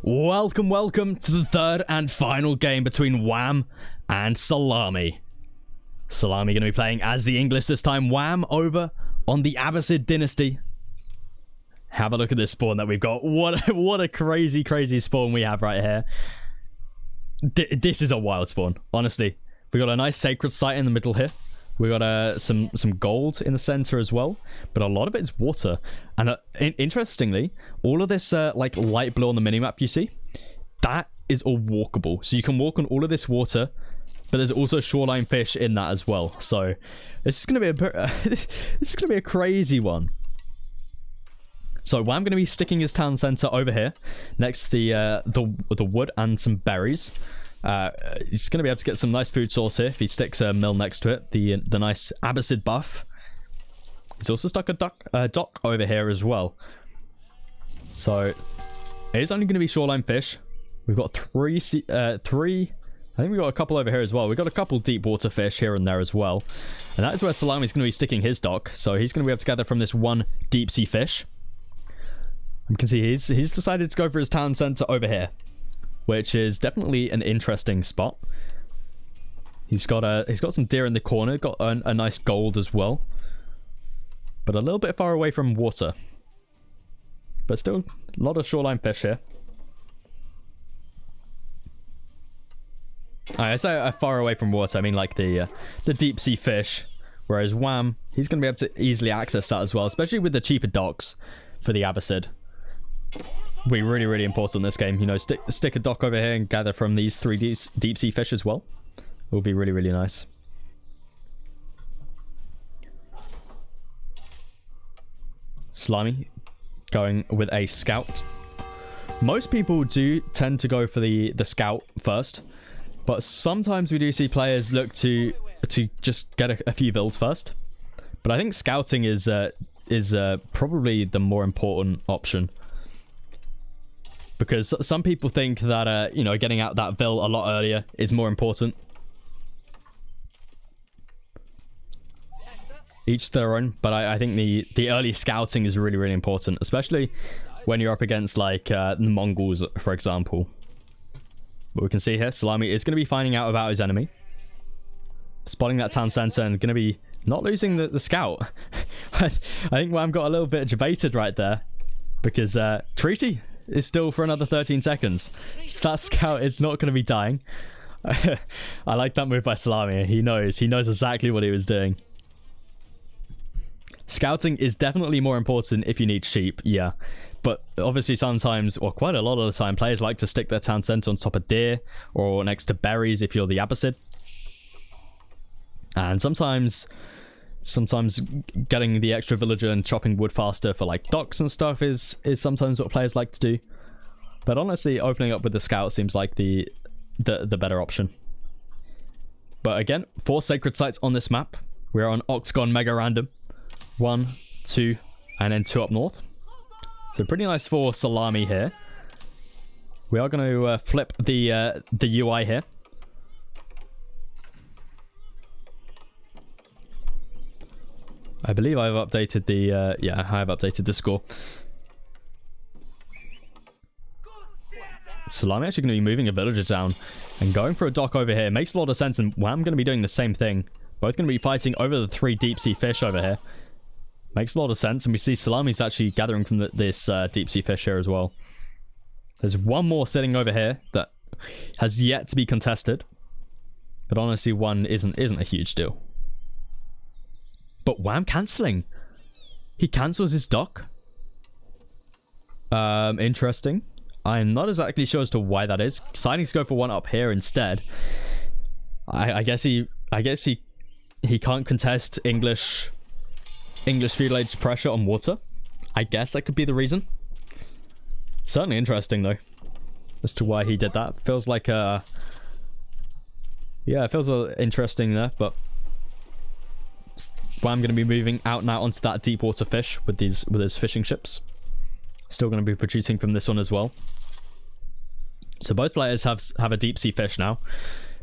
Welcome to the third and final game between Wam and Szalami. Szalami going to be playing as the English this time. Wam over on the Abbasid dynasty. Have a look at this spawn that we've got. What a crazy spawn we have right here. This is a wild spawn, honestly. We got a nice sacred site in the middle here. We got some gold in the center as well, but a lot of it is water. And interestingly, all of this like light blue on the minimap you see, that is all walkable. So you can walk on all of this water, but there's also shoreline fish in that as well. So this is gonna be this is gonna be a crazy one. So I'm going to be sticking his town center over here, next to the wood and some berries. He's going to be able to get some nice food source here if he sticks a mill next to it. The nice Abbasid buff. He's also stuck a dock over here as well. So it is only going to be shoreline fish. We've got three. I think we've got a couple over here as well. We've got a couple deep water fish here and there as well. And that is where Szalami is going to be sticking his dock. So he's going to be able to gather from this one deep sea fish. You can see he's decided to go for his town center over here, which is definitely an interesting spot. He's got some deer in the corner, got a nice gold as well, but a little bit far away from water. But still a lot of shoreline fish here. I say far away from water, I mean like the deep sea fish, whereas Wam, he's going to be able to easily access that as well, especially with the cheaper docks for the Abbasid. Be really important in this game. You know, stick a dock over here and gather from these three deep sea fish as well. It will be really nice. Szalami going with a scout. Most people do tend to go for the scout first, but sometimes we do see players look to just get a few vills first. But I think scouting is probably the more important option. Because some people think that, you know, getting out that vill a lot earlier is more important. Each their own, but I think the early scouting is really important, especially when you're up against like the Mongols, for example. But we can see here, Szalami is going to be finding out about his enemy, spotting that town center, and going to be not losing the scout. I think Wam got a little bit debated right there, because treaty is still for another 13 seconds. So that scout is not going to be dying. I like that move by Szalami. He knows exactly what he was doing. Scouting is definitely more important if you need sheep, yeah. But obviously sometimes, or quite a lot of the time, players like to stick their town center on top of deer or next to berries if you're the Abbasid. And sometimes getting the extra villager and chopping wood faster for like docks and stuff is sometimes what players like to do. But honestly, opening up with the scout seems like the better option. But again, 4 sacred sites on this map. We're on Octagon Megarandom. 1, 2, and then 2 up north. So pretty nice for Szalami here. We are going to flip the UI here. I believe I've updated the, yeah, I have updated the score. Szalami actually going to be moving a villager down and going for a dock over here. Makes a lot of sense, and Wam going to be doing the same thing. Both going to be fighting over the 3 deep sea fish over here. Makes a lot of sense, and we see Szalami's actually gathering from this deep sea fish here as well. There's one more sitting over here that has yet to be contested, but honestly, one isn't a huge deal. But Wam cancelling. He cancels his dock. Interesting. I'm not exactly sure as to why that is. Deciding to go for one up here instead. I guess he can't contest English feudal age pressure on water. I guess that could be the reason. Certainly interesting though, as to why he did that. Feels like yeah, it feels interesting there, but Wam going to be moving out now onto that deep water fish with his fishing ships. Still going to be producing from this one as well. So both players have a deep sea fish now,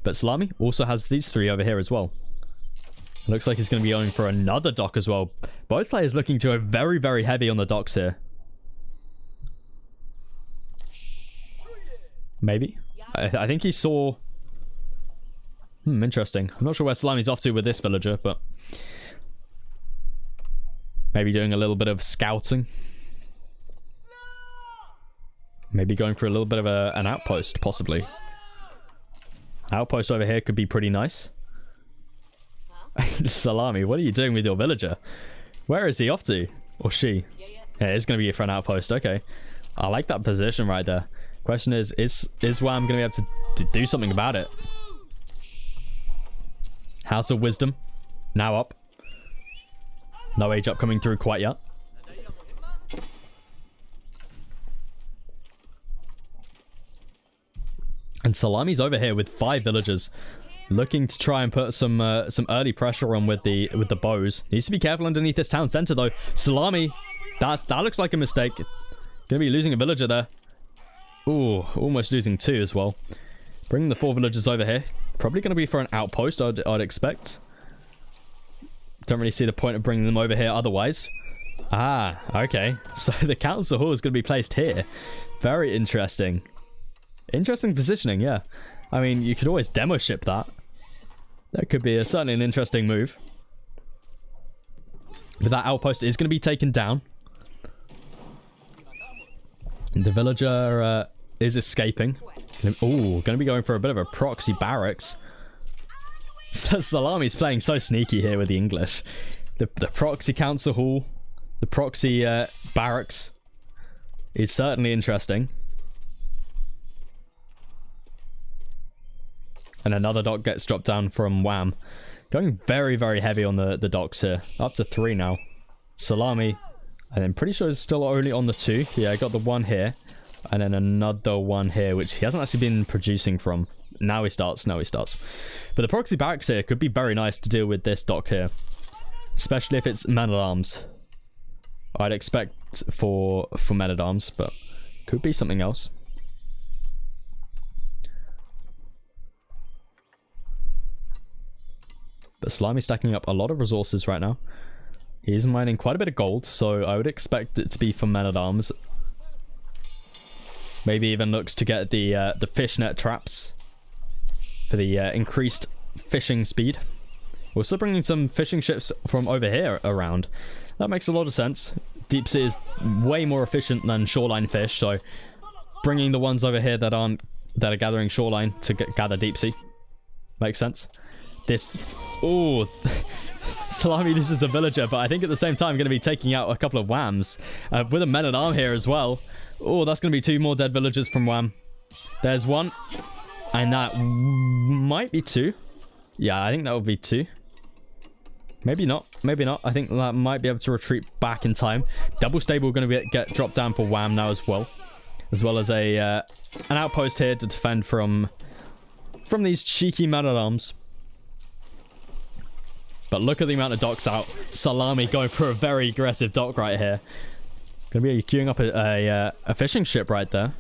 but Szalami also has these 3 over here as well. Looks like he's going to be going for another dock as well. Both players looking to go very heavy on the docks here. Maybe. I think he saw... interesting. I'm not sure where Szalami's off to with this villager, but... maybe doing a little bit of scouting. Maybe going for a little bit of an outpost, possibly. Outpost over here could be pretty nice. Szalami, what are you doing with your villager? Where is he off to? Or she? Yeah, it's going to be for an outpost. Okay. I like that position right there. Question is Wam going to be able to do something about it? House of Wisdom. Now up. No age up coming through quite yet. And Szalami's over here with 5 villagers, looking to try and put some early pressure on with the bows. Needs to be careful underneath this town center though. Szalami, that looks like a mistake. Gonna be losing a villager there. Ooh, almost losing 2 as well. Bringing the 4 villagers over here. Probably gonna be for an outpost, I'd expect. Don't really see the point of bringing them over here otherwise. Ah, okay. So the council hall is gonna be placed here. Very interesting. Interesting positioning, yeah. I mean, you could always demo ship that. That could be certainly an interesting move. But that outpost is going to be taken down. The villager is escaping. Ooh, going to be going for a bit of a proxy barracks. Szalami's playing so sneaky here with the English. The proxy council hall, the proxy barracks is certainly interesting. And another dock gets dropped down from Wam. Going very, very heavy on the docks here. Up to 3 now. Szalami, I'm pretty sure is still only on the 2. Yeah, I got the 1 here. And then another 1 here, which he hasn't actually been producing from. Now he starts. But the proxy barracks here could be very nice to deal with this dock here. Especially if it's men-at-arms. I'd expect for men-at-arms, but could be something else. But Szalami's stacking up a lot of resources right now. He's mining quite a bit of gold, so I would expect it to be for men-at-arms. Maybe even looks to get the fishnet traps for the increased fishing speed. We're still bringing some fishing ships from over here around. That makes a lot of sense. Deep sea is way more efficient than shoreline fish, so bringing the ones over here that are gathering shoreline to gather deep sea makes sense. This... ooh. Szalami loses a villager, but I think at the same time going to be taking out a couple of Wams. With a men-at-arm here as well. Oh, that's going to be 2 more dead villagers from Wam. There's 1. And that might be 2. Yeah, I think that would be 2. Maybe not. Maybe not. I think that might be able to retreat back in time. Double stable going to get dropped down for Wam now as well. As well as an outpost here to defend from these cheeky men-at-arms. But look at the amount of docks out. Szalami going for a very aggressive dock right here. Gonna be queuing up a fishing ship right there.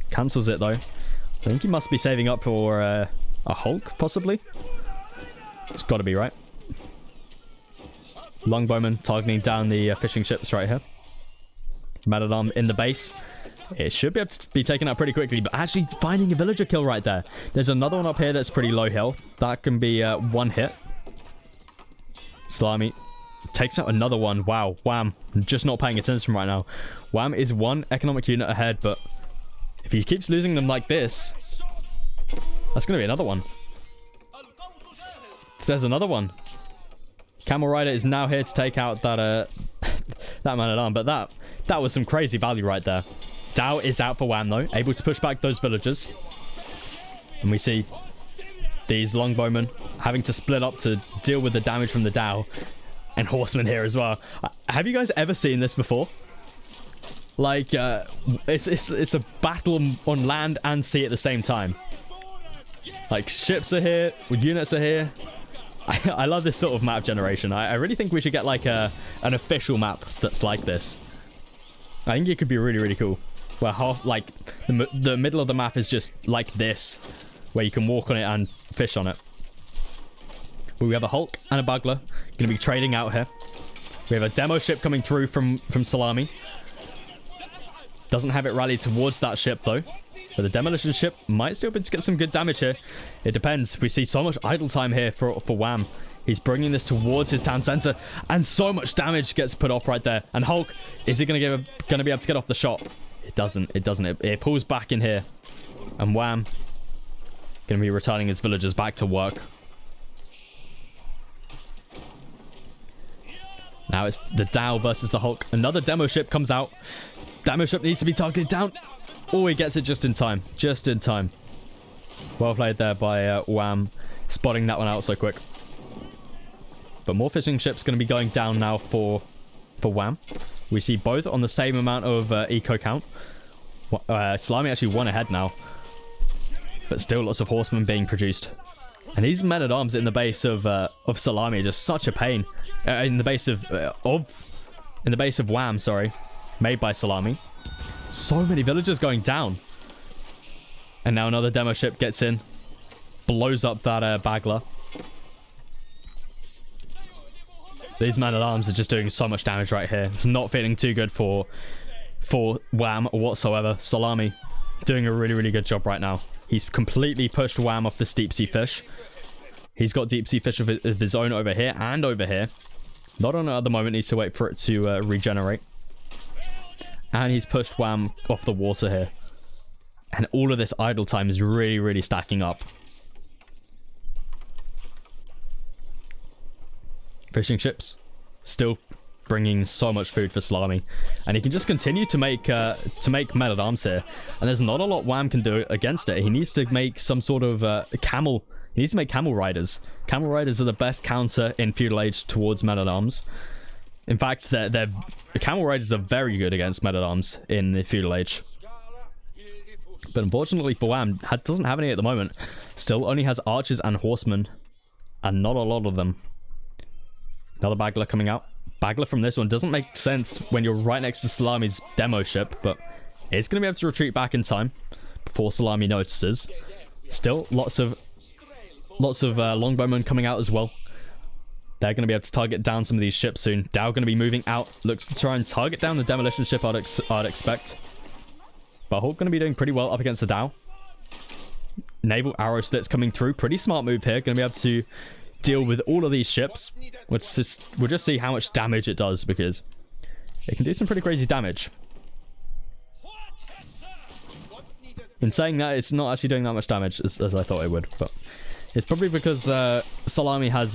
Cancels it though. I think he must be saving up for a Hulk, possibly. It's got to be, right? Longbowman targeting down the fishing ships right here. Men-at-arm in the base. It should be able to be taken out pretty quickly, but actually finding a villager kill right there. There's another one up here that's pretty low health. That can be 1 hit. Szalami takes out another one. Wow, Wam just not paying attention right now. Wam is 1 economic unit ahead, but if he keeps losing them like this, that's going to be another one. There's another one. Camel Rider is now here to take out that that man-at-arm, but that was some crazy value right there. Dow is out for Wam though, able to push back those villagers. And we see these longbowmen having to split up to deal with the damage from the Dow. And horsemen here as well. Have you guys ever seen this before? Like, it's a battle on land and sea at the same time. Like, ships are here, units are here. I love this sort of map generation. I really think we should get like an official map that's like this. I think it could be really, really cool. Where half, like, the middle of the map is just like this, where you can walk on it and fish on it. We have a Hulk and a Bugler going to be trading out here. We have a demo ship coming through from Szalami. Doesn't have it rallied towards that ship, though. But the demolition ship might still be able to get some good damage here. It depends. We see so much idle time here for Wam. He's bringing this towards his town center. And so much damage gets put off right there. And Hulk, is he going to be able to get off the shot? It doesn't. It doesn't. It pulls back in here. And Wam going to be returning his villagers back to work. Now it's the Dow versus the Hulk. Another demo ship comes out. Demo ship needs to be targeted down. Oh, he gets it just in time. Just in time. Well played there by Wam. Spotting that one out so quick. But more fishing ships going to be going down now for Wam. We see both on the same amount of eco count. Szalami actually one ahead now. But still lots of horsemen being produced. And these men-at-arms in the base of Szalami are just such a pain. In the base of Wam, sorry, made by Szalami. So many villagers going down. And now another demo ship gets in, blows up that Bagler. These men-at-arms are just doing so much damage right here. It's not feeling too good for Wam whatsoever. Szalami doing a really, really good job right now. He's completely pushed Wam off this deep sea fish. He's got deep sea fish of his own over here and over here. Not on it at the moment. Needs to wait for it to regenerate. And he's pushed Wam off the water here. And all of this idle time is really, really stacking up. Fishing ships still bringing so much food for Szalami, and he can just continue to make men-at-arms here. And there's not a lot Wam can do against it. He needs to make some sort of camel. He needs to make camel riders. Camel riders are the best counter in feudal age towards men-at-arms. In fact, the camel riders are very good against men-at-arms in the feudal age. But unfortunately for Wam, doesn't have any at the moment. Still only has archers and horsemen, and not a lot of them. Another Bagler coming out. Bagler from this one doesn't make sense when you're right next to Szalami's demo ship, but it's going to be able to retreat back in time before Szalami notices. Still, lots of longbowmen coming out as well. They're going to be able to target down some of these ships soon. Dow going to be moving out. Looks to try and target down the demolition ship, I'd expect. But Hulk going to be doing pretty well up against the Dow. Naval arrow slits coming through. Pretty smart move here. Going to be able to deal with all of these ships. We'll just see how much damage it does, because it can do some pretty crazy damage. In saying that, it's not actually doing that much damage as I thought it would, but it's probably because Szalami has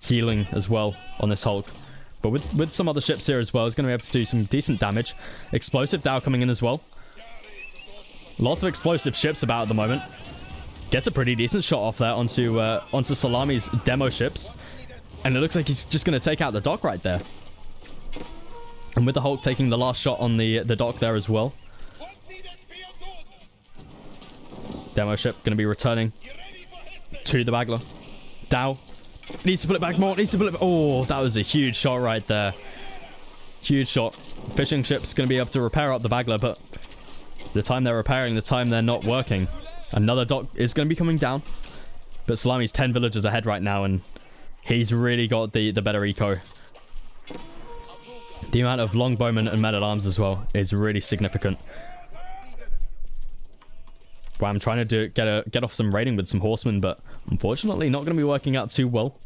healing as well on this Hulk. But with some other ships here as well, it's going to be able to do some decent damage. Explosive Dow coming in as well. Lots of explosive ships about at the moment. Gets a pretty decent shot off there onto Szalami's demo ships. And it looks like he's just going to take out the dock right there. And with the Hulk taking the last shot on the dock there as well. Demo ship going to be returning to the Bagler. Dow needs to pull it back more. Needs to pull it back. Oh, that was a huge shot right there. Huge shot. Fishing ship's going to be able to repair up the Bagler, but the time they're repairing, the time they're not working. Another dock is going to be coming down. But Szalami's 10 villagers ahead right now, and he's really got the better eco. The amount of longbowmen and men-at-arms as well is really significant. Well, I'm trying to get off some raiding with some horsemen, but unfortunately not going to be working out too well.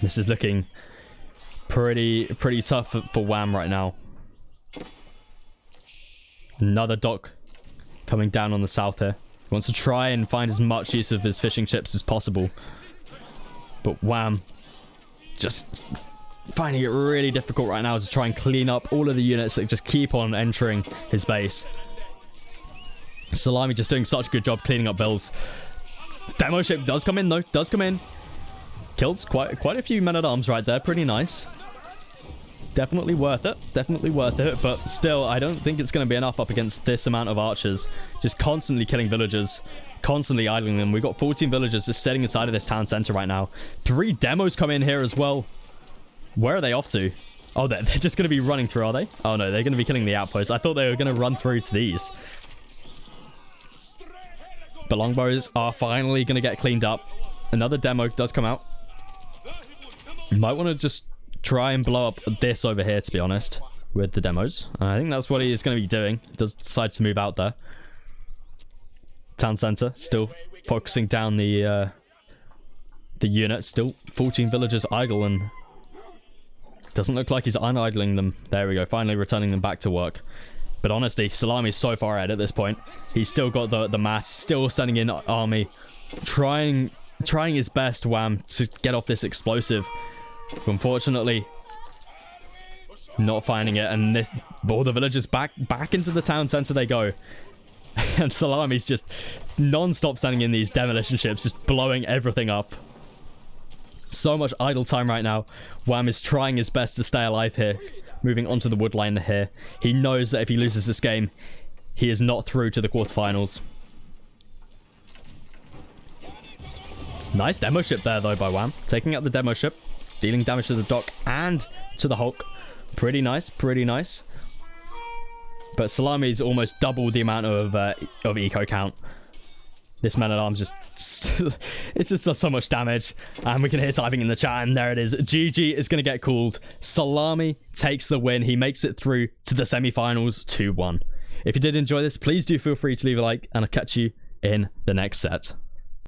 This is looking pretty tough for Wam right now. Another dock coming down on the south here. He wants to try and find as much use of his fishing ships as possible. But Wam just finding it really difficult right now to try and clean up all of the units that just keep on entering his base. Szalami just doing such a good job cleaning up bills. Demo ship does come in though. Does come in. Kills quite a few men-at-arms right there. Pretty nice. Definitely worth it. Definitely worth it. But still, I don't think it's going to be enough up against this amount of archers. Just constantly killing villagers. Constantly idling them. We've got 14 villagers just sitting inside of this town center right now. 3 demos come in here as well. Where are they off to? Oh, they're just going to be running through, are they? Oh, no. They're going to be killing the outposts. I thought they were going to run through to these. But longbows are finally going to get cleaned up. Another demo does come out. Might want to just try and blow up this over here, to be honest, with the demos. I think that's what he is going to be doing. He does decide to move out there. Town center, still focusing down the unit. Still 14 villagers idle, and doesn't look like he's unidling them. There we go, finally returning them back to work. But honestly, Szalami is so far ahead at this point. He's still got the mass, still sending in army, trying his best, Wam, to get off this explosive. Unfortunately, not finding it, and all the villagers back into the town center they go. And Szalami's just non-stop sending in these demolition ships, just blowing everything up. So much idle time right now. Wam is trying his best to stay alive here. Moving onto the wood line here. He knows that if he loses this game, he is not through to the quarterfinals. Nice demo ship there, though, by Wam. Taking out the demo ship. Dealing damage to the dock and to the Hulk. Pretty nice, pretty nice. But Szalami's almost doubled the amount of eco count. This man-at-arms just... it just does so much damage. And we can hear typing in the chat, and there it is. GG is going to get called. Szalami takes the win. He makes it through to the semi-finals 2-1. If you did enjoy this, please do feel free to leave a like, and I'll catch you in the next set.